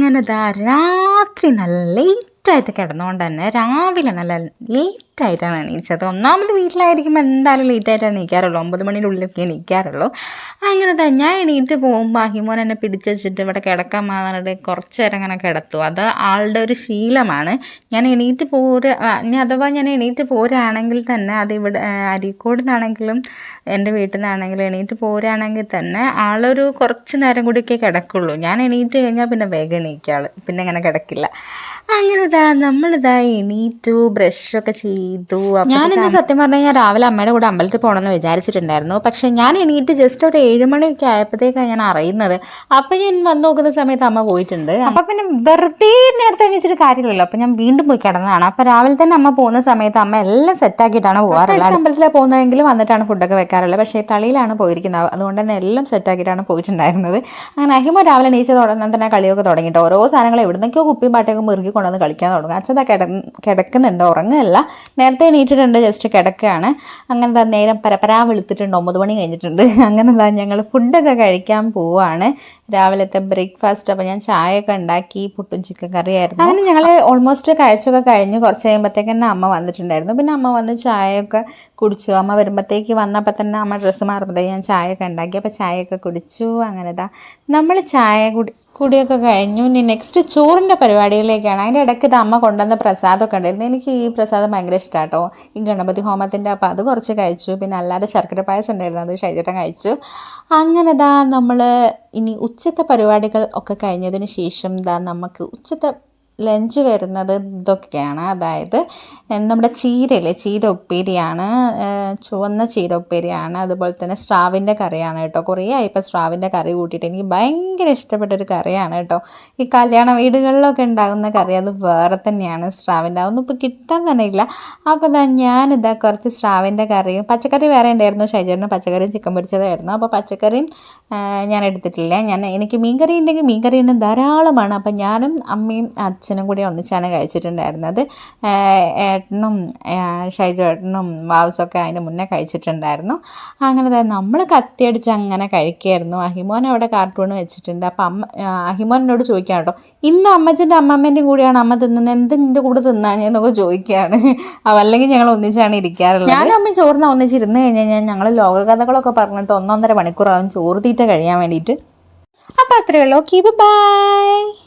അങ്ങനെ രാത്രി നല്ല ലേറ്റായിട്ട് കിടന്നുകൊണ്ട് തന്നെ രാവിലെ നല്ല ലേറ്റായിട്ടാണ് എണീച്ചത്. ഒന്നാമത് വീട്ടിലായിരിക്കുമ്പോൾ എന്തായാലും ലേറ്റായിട്ടാണ് എണീക്കാറുള്ളൂ, 9 മണിയുടെ ഉള്ളിലൊക്കെ എണീക്കാറുള്ളൂ. അങ്ങനെ ഞാൻ എണീറ്റ് പോകുമ്പോൾ അഹിമോൻ എന്നെ പിടിച്ച് വെച്ചിട്ട് ഇവിടെ കിടക്കാൻ പറഞ്ഞിട്ട് കുറച്ച് നേരം അങ്ങനെ കിടത്തു. അത് ആളുടെ ഒരു ശീലമാണ്. ഞാൻ എണീറ്റ് അഥവാ ഞാൻ എണീറ്റ് പോരുകയാണെങ്കിൽ തന്നെ അത് ഇവിടെ അരീക്കോട് നിന്നാണെങ്കിലും എൻ്റെ വീട്ടിൽ നിന്നാണെങ്കിലും എണീറ്റ് പോരുകയാണെങ്കിൽ തന്നെ ആളൊരു കുറച്ച് നേരം കൂടിയൊക്കെ കിടക്കുള്ളൂ. ഞാൻ എണീറ്റ് കഴിഞ്ഞാൽ പിന്നെ വേഗം എണീക്കാൾ, പിന്നെ അങ്ങനെ കിടക്കില്ല. അങ്ങനെ നമ്മളിതാ എണീറ്റു, ബ്രഷൊക്കെ ചെയ്തു. ഞാനിന്ന് സത്യം പറഞ്ഞു കഴിഞ്ഞാൽ രാവിലെ അമ്മയുടെ കൂടെ അമ്പലത്തിൽ പോകണമെന്ന് വിചാരിച്ചിട്ടുണ്ടായിരുന്നു. പക്ഷെ ഞാൻ എണീറ്റ് ജസ്റ്റ് ഒരു 7 മണിയൊക്കെ ആയപ്പോഴത്തേക്കാണ് ഞാൻ അറിയുന്നത്. അപ്പം ഞാൻ വന്ന് നോക്കുന്ന സമയത്ത് അമ്മ പോയിട്ടുണ്ട്. അപ്പം പിന്നെ വെറുതെ നേരത്തെ എണീറ്റിട്ട് കാര്യമില്ലല്ലോ. അപ്പം ഞാൻ വീണ്ടും പോയി കിടന്നതാണ്. അപ്പം രാവിലെ തന്നെ അമ്മ പോകുന്ന സമയത്ത് അമ്മ എല്ലാം സെറ്റാക്കിയിട്ടാണ് പോകാറുള്ളത്. അമ്പലത്തിലാണ് പോകുന്നതെങ്കിലും വന്നിട്ടാണ് ഫുഡൊക്കെ വെക്കാറുള്ളത്. പക്ഷേ തളിയിലാണ് പോയിരിക്കുന്നത്, അതുകൊണ്ട് തന്നെ എല്ലാം സെറ്റാക്കിയിട്ടാണ് പോയിട്ടുണ്ടായിരുന്നത്. അങ്ങനെ അഹിമ രാവിലെ എണീച്ചത് ഉടനെ തന്നെ കളിയൊക്കെ തുടങ്ങിയിട്ട് ഓരോ സാധനങ്ങൾ എവിടുന്നൊക്കെയോ കുപ്പിയും പാട്ടൊക്കെ മുറുകി കൊണ്ടുവന്ന് കളിക്കാൻ തുടങ്ങും. അച്ഛൻ കിടക്കുന്നുണ്ട്, ഉറങ്ങുകയല്ല, നേരത്തെ എണീറ്റിട്ടുണ്ട്, ജസ്റ്റ് കിടക്കുകയാണ്. അങ്ങനെ നേരം പരപരാ വെളുത്തിട്ടുണ്ട്, 9 മണി കഴിഞ്ഞിട്ടുണ്ട്. അങ്ങനെ ഞങ്ങൾ ഫുഡൊക്കെ കഴിക്കാൻ പോവാണ്, രാവിലത്തെ ബ്രേക്ക്ഫാസ്റ്റ്. അപ്പോൾ ഞാൻ ചായയൊക്കെ ഉണ്ടാക്കി, പുട്ടും ചിക്കൻ കറിയായിരുന്നു. അങ്ങനെ ഞങ്ങൾ ഓൾമോസ്റ്റ് കഴിച്ചൊക്കെ കഴിഞ്ഞ് കുറച്ച് കഴിയുമ്പോഴത്തേക്ക് തന്നെ അമ്മ വന്നിട്ടുണ്ടായിരുന്നു. പിന്നെ അമ്മ വന്ന് ചായയൊക്കെ കുടിച്ചു. അമ്മ വരുമ്പോഴത്തേക്ക് വന്നപ്പോൾ തന്നെ അമ്മ ഡ്രസ്സ് മാറുമ്പോഴത്തേക്ക് ഞാൻ ചായയൊക്കെ ഉണ്ടാക്കി. അപ്പോൾ ചായയൊക്കെ കുടിച്ചു. അങ്ങനെ നമ്മൾ ചായ കുടിയൊക്കെ കഴിഞ്ഞു. ഇനി നെക്സ്റ്റ് ചോറിൻ്റെ പരിപാടികളിലേക്കാണ്. അതിൻ്റെ ഇടയ്ക്ക് അമ്മ കൊണ്ടുവന്ന പ്രസാദമൊക്കെ ഉണ്ടായിരുന്നു. എനിക്ക് ഈ പ്രസാദം ഭയങ്കര ഇഷ്ടമാണ് കേട്ടോ, ഈ ഗണപതി ഹോമത്തിൻ്റെ. അപ്പോൾ അത് കുറച്ച് കഴിച്ചു. പിന്നെ അല്ലാതെ ശർക്കര പായസം ഉണ്ടായിരുന്നു, അത് ഷൈജേട്ടൻ കഴിച്ചു. അങ്ങനെ നമ്മൾ ഇനി ഉച്ചത്തെ പരിപാടികൾ ഒക്കെ കഴിഞ്ഞതിന് ശേഷം നമുക്ക് ഉച്ചത്തെ ലഞ്ച് വരുന്നത് ഇതൊക്കെയാണ്. അതായത് നമ്മുടെ ചീര ഉപ്പേരിയാണ്, ചുവന്ന ചീര ഉപ്പേരിയാണ്. അതുപോലെ തന്നെ സ്രാവിൻ്റെ കറിയാണ് കേട്ടോ. കുറേ ആയി ഇപ്പോൾ സ്രാവിൻ്റെ കറി കൂട്ടിയിട്ട്. എനിക്ക് ഭയങ്കര ഇഷ്ടപ്പെട്ടൊരു കറിയാണ് കേട്ടോ. ഈ കല്യാണ വീടുകളിലൊക്കെ ഉണ്ടാകുന്ന കറി അത് വേറെ തന്നെയാണ്. സ്രാവിൻ്റെ അതൊന്നും ഇപ്പോൾ കിട്ടാൻ തന്നെ ഇല്ല. അപ്പോൾ ഞാനിതാ കുറച്ച് സ്രാവിൻ്റെ കറിയും, പച്ചക്കറി വേറെ ഉണ്ടായിരുന്നു. ഷൈജറിന് പച്ചക്കറിയും ചിക്കൻ പൊരിച്ചതായിരുന്നു. അപ്പോൾ പച്ചക്കറിയും ഞാൻ എടുത്തിട്ടില്ല. എനിക്ക് മീൻകറി ഉണ്ടെങ്കിൽ മീൻകറി തന്നെ ധാരാളമാണ്. അപ്പോൾ ഞാനും അമ്മയും അച്ഛനും കൂടി ഒന്നിച്ചാണ് കഴിച്ചിട്ടുണ്ടായിരുന്നത്. ഏട്ടനും ഷൈജേട്ടനും വാവസൊക്കെ അതിന് മുന്നേ കഴിച്ചിട്ടുണ്ടായിരുന്നു. അങ്ങനെ നമ്മൾ കത്തിയടിച്ച് അങ്ങനെ കഴിക്കുകയായിരുന്നു. അഹിമോൻ അവിടെ കാർട്ടൂൺ വെച്ചിട്ടുണ്ട്. അപ്പം അഹിമോൻ എന്നോട് ചോദിക്കുകയാണ് കേട്ടോ, ഇന്ന് അമ്മച്ചിൻ്റെ അമ്മമ്മേൻ്റെയും കൂടിയാണ് അമ്മ തിന്നുന്നത്, എന്ത് നിൻ്റെ കൂടെ തിന്നാഞ്ഞെന്നൊക്കെ ചോദിക്കുകയാണ്. അല്ലെങ്കിൽ ഞങ്ങൾ ഒന്നിച്ചാണ് ഇരിക്കാറുള്ളത്. ഞാനും അമ്മ ചോറിന് ഒന്നിച്ചിരുന്ന് കഴിഞ്ഞാൽ ഞങ്ങൾ ലോകകഥകളൊക്കെ പറഞ്ഞിട്ട് 1.5 മണിക്കൂറാവും ചോറ് തീറ്റ കഴിയാൻ വേണ്ടിയിട്ട്. അപ്പോൾ അത്രയേ ഉള്ളൂ. Okay, by.